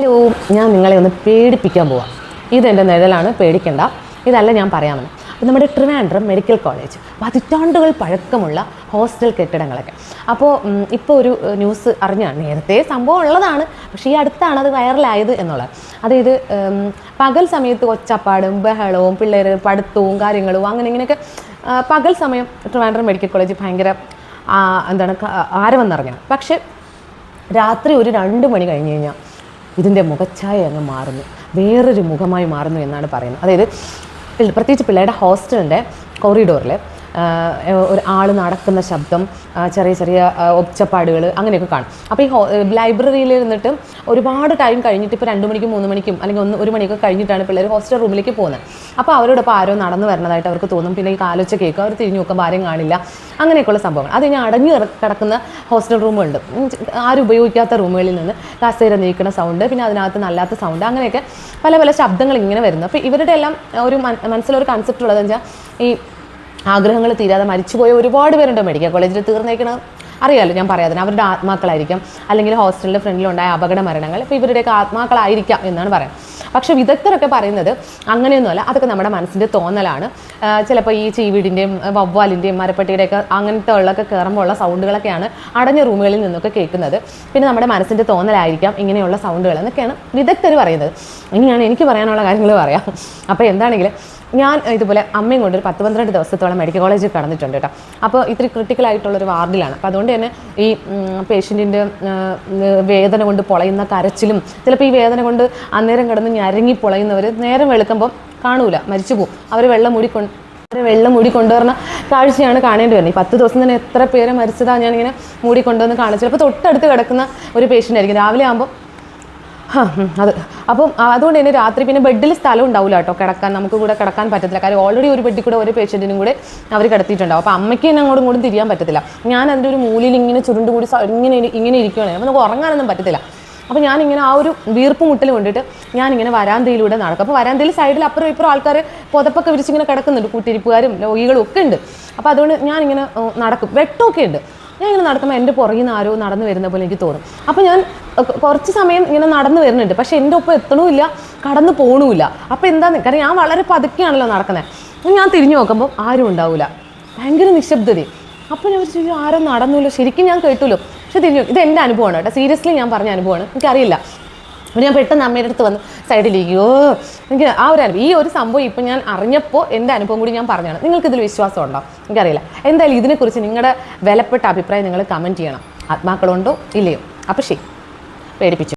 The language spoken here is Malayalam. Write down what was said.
ഹലോ, ഞാൻ നിങ്ങളെ ഒന്ന് പേടിപ്പിക്കാൻ പോവാം. ഇതെൻ്റെ നിഴലാണ്, പേടിക്കണ്ട. ഇതല്ല ഞാൻ പറയാമെന്ന്. നമ്മുടെ ട്രിവാൻഡ്രം മെഡിക്കൽ കോളേജ് പതിറ്റാണ്ടുകൾ പഴക്കമുള്ള ഹോസ്റ്റൽ കെട്ടിടങ്ങളൊക്കെ. അപ്പോൾ ഇപ്പോൾ ഒരു ന്യൂസ് അറിഞ്ഞാണ്, നേരത്തെ സംഭവം ഉള്ളതാണ്, പക്ഷേ ഈ അടുത്താണ് അത് വൈറലായത് എന്നുള്ളത്. അതായത് പകൽ സമയത്ത് ഒച്ചപ്പാടും ബഹളവും പിള്ളേർ പഠിത്തവും കാര്യങ്ങളും അങ്ങനെ ഇങ്ങനെയൊക്കെ പകൽ സമയം ട്രിവാൻഡ്രം മെഡിക്കൽ കോളേജ് ഭയങ്കര ആരവെന്നറിഞ്ഞാണ്. പക്ഷേ രാത്രി ഒരു 2 മണി കഴിഞ്ഞ് കഴിഞ്ഞാൽ ഇതിൻ്റെ മുഖച്ഛായ അങ്ങ് മാറുന്നു, വേറൊരു മുഖമായി മാറുന്നു എന്നാണ് പറയുന്നത്. അതായത് പ്രത്യേകിച്ച് പിള്ളേരുടെ ഹോസ്റ്റലിൻ്റെ കോറിഡോറിൽ ഒരു ആൾ നടക്കുന്ന ശബ്ദം, ചെറിയ ചെറിയ ഒച്ചപ്പാടുകൾ അങ്ങനെയൊക്കെ കാണും. അപ്പോൾ ഈ ലൈബ്രറിയിൽ ഇരുന്നിട്ട് ഒരുപാട് ടൈം കഴിഞ്ഞിട്ട് ഇപ്പോൾ 2 മണിക്കും 3 മണിക്കും അല്ലെങ്കിൽ 1 മണിയൊക്കെ കഴിഞ്ഞിട്ടാണ് പിള്ളേർ ഹോസ്റ്റൽ റൂമിലേക്ക് പോകുന്നത്. അപ്പോൾ അവരോടൊപ്പം ആരോ നടന്നു വരുന്നതായിട്ട് അവർക്ക് തോന്നും. പിന്നെ ഈ കാലൊച്ച കേൾക്കും, അവർ തിരിഞ്ഞു നോക്കുമ്പോൾ ആരും കാണില്ല. അങ്ങനെയൊക്കെയുള്ള സംഭവങ്ങൾ. അത് കഴിഞ്ഞാൽ അടഞ്ഞു കിടക്കുന്ന ഹോസ്റ്റൽ റൂമുണ്ട്, ആരും ഉപയോഗിക്കാത്ത റൂമുകളിൽ നിന്ന് കസേര നീക്കുന്ന സൗണ്ട്, പിന്നെ അതിനകത്ത് നല്ലാത്ത സൗണ്ട്, അങ്ങനെയൊക്കെ പല പല ശബ്ദങ്ങൾ ഇങ്ങനെ വരുന്നു. അപ്പോൾ ഇവരുടെ എല്ലാം ഒരു മനസ്സിലൊരു കൺസെപ്റ്റ് ഉള്ളതെന്ന് വെച്ചാൽ, ഈ ആഗ്രഹങ്ങൾ തീരാതെ മരിച്ചുപോയ ഒരുപാട് പേരുണ്ട് മെഡിക്കൽ കോളേജിൽ. തീർന്നേക്കണം അറിയാമല്ലോ, ഞാൻ പറയാതെ അവരുടെ ആത്മാക്കളായിരിക്കാം, അല്ലെങ്കിൽ ഹോസ്റ്റലിൻ്റെ ഫ്രണ്ടിലുണ്ടായ അപകട മരണങ്ങൾ ഇപ്പോൾ ഇവരുടെയൊക്കെ ആത്മാക്കളായിരിക്കാം എന്നാണ് പറയുന്നത്. പക്ഷേ വിദഗ്ധരൊക്കെ പറയുന്നത് അങ്ങനെയൊന്നുമല്ല, അതൊക്കെ നമ്മുടെ മനസ്സിൻ്റെ തോന്നലാണ്. ചിലപ്പോൾ ഈ ചീവീടിൻ്റെയും വവ്വാലിൻ്റെയും മരപ്പട്ടിയുടെയൊക്കെ അങ്ങനത്തെ ഉള്ളൊക്കെ കയറുമ്പോൾ ഉള്ള സൗണ്ടുകളൊക്കെയാണ് അടഞ്ഞ റൂമുകളിൽ നിന്നൊക്കെ കേൾക്കുന്നത്. പിന്നെ നമ്മുടെ മനസ്സിൻ്റെ തോന്നലായിരിക്കാം ഇങ്ങനെയുള്ള സൗണ്ടുകൾ എന്നൊക്കെയാണ് വിദഗ്ധർ പറയുന്നത്. ഇനിയാണ് എനിക്ക് പറയാനുള്ള കാര്യങ്ങൾ പറയാം. അപ്പോൾ എന്താണെങ്കിലും ഞാൻ ഇതുപോലെ അമ്മയും കൊണ്ട് ഒരു 10-12 ദിവസത്തോളം മെഡിക്കൽ കോളേജിൽ കടന്നിട്ടുണ്ട് കേട്ടോ. അപ്പോൾ ഇത്തിരി ക്രിട്ടിക്കലായിട്ടുള്ളൊരു വാർഡിലാണ്. അപ്പോൾ അതുകൊണ്ട് തന്നെ ഈ പേഷ്യൻറ്റിൻ്റെ വേദന കൊണ്ട് പൊളയുന്ന കരച്ചിലും, ചിലപ്പോൾ ഈ വേദന കൊണ്ട് അന്നേരം കിടന്ന് ഞരങ്ങി പൊളയുന്നവർ നേരം വെളുക്കുമ്പം കാണൂല, മരിച്ചു പോകും. അവർ വെള്ളം മൂടി കൊണ്ടുവരുന്ന കാഴ്ചയാണ് കാണേണ്ടി വരുന്നത്. ഈ 10 ദിവസം തന്നെ എത്ര പേരെ മരിച്ചതാണ് ഞാനിങ്ങനെ മൂടി കൊണ്ടുവന്ന് കാണിച്ചത്. ചിലപ്പോൾ തൊട്ടടുത്ത് കിടക്കുന്ന ഒരു പേഷ്യൻ്റ് ആയിരിക്കും, രാവിലെ ആകുമ്പോൾ അപ്പം അതുകൊണ്ട് തന്നെ രാത്രി പിന്നെ ബെഡിൽ സ്ഥലം ഉണ്ടാവില്ല കേട്ടോ, കിടക്കാൻ നമുക്ക് കൂടെ കിടക്കാൻ പറ്റത്തില്ല. കാര്യം ഓൾറെഡി ഒരു ബെഡിൽ കൂടെ ഒരു പേഷ്യൻറ്റിനും കൂടെ അവർ കിടത്തിയിട്ടുണ്ടാവും. അപ്പോൾ അമ്മയ്ക്ക് തന്നെ അങ്ങോട്ടും ഇങ്ങോട്ടും തിരിയാൻ പറ്റത്തില്ല. ഞാൻ അതിൻ്റെ ഒരു മൂലയിൽ ഇങ്ങനെ ചുരുണ്ടുകൂടി ഇങ്ങനെ ഇരിക്കുകയാണ്. അപ്പോൾ നമുക്ക് ഉറങ്ങാനൊന്നും പറ്റത്തില്ല. അപ്പോൾ ഞാനിങ്ങനെ ആ ഒരു വീർപ്പ് മുട്ടൽ കൊണ്ടിട്ട് ഞാനിങ്ങനെ വരാന്തയിലൂടെ നടക്കും. അപ്പോൾ വരാന്തയിൽ സൈഡിൽ അപ്പുറം ഇപ്പുറം ആൾക്കാർ പുതപ്പൊക്കെ വിരിച്ചിങ്ങനെ കിടക്കുന്നുണ്ട്, കൂട്ടിരിപ്പുകാരും രോഗികളും ഒക്കെ ഉണ്ട്. അപ്പോൾ അതുകൊണ്ട് ഞാനിങ്ങനെ നടക്കും, വെട്ടമൊക്കെ ഉണ്ട്. ഞാൻ ഇങ്ങനെ നടക്കുമ്പോൾ എൻ്റെ പുറകിൽ നിന്ന് ആരോ നടന്നു വരുന്ന പോലെ എനിക്ക് തോന്നും. അപ്പോൾ ഞാൻ കുറച്ച് സമയം ഇങ്ങനെ നടന്നു വരുന്നുണ്ട്, പക്ഷേ എൻ്റെ ഒപ്പം എത്തണമില്ല, കടന്നു പോകണമില്ല. അപ്പോൾ എന്താന്ന്, കാരണം ഞാൻ വളരെ പതുക്കെയാണല്ലോ നടക്കുന്നത്. ഞാൻ തിരിഞ്ഞു നോക്കുമ്പോൾ ആരും ഉണ്ടാവില്ല, ഭയങ്കര നിശബ്ദത. അപ്പോൾ ഞാൻ ചോദിച്ചു, ആരും നടന്നില്ല, ശരിക്കും ഞാൻ കേട്ടുല്ലോ, പക്ഷെ തിരിഞ്ഞു. ഇത് എൻ്റെ അനുഭവമാണ് കേട്ടോ, സീരിയസ്ലി ഞാൻ പറഞ്ഞ അനുഭവമാണ്, എനിക്കറിയില്ല. അപ്പോൾ ഞാൻ പെട്ടെന്ന് അമ്മയുടെ അടുത്ത് വന്ന് സൈഡിലിരിക്കുമോ, എനിക്ക് ആ ഒരു അനുഭവം, ഈ ഒരു സംഭവം ഇപ്പം ഞാൻ അറിഞ്ഞപ്പോൾ എൻ്റെ അനുഭവം കൂടി ഞാൻ പറഞ്ഞാണ്. നിങ്ങൾക്കിതിൽ വിശ്വാസം ഉണ്ടോ എനിക്കറിയില്ല. എന്തായാലും ഇതിനെക്കുറിച്ച് നിങ്ങളുടെ വിലപ്പെട്ട അഭിപ്രായം നിങ്ങൾ കമൻറ്റ് ചെയ്യണം. ആത്മാക്കളുണ്ടോ ഇല്ലയോ? അപ്പോൾ ശരി, പേടിപ്പിച്ചു.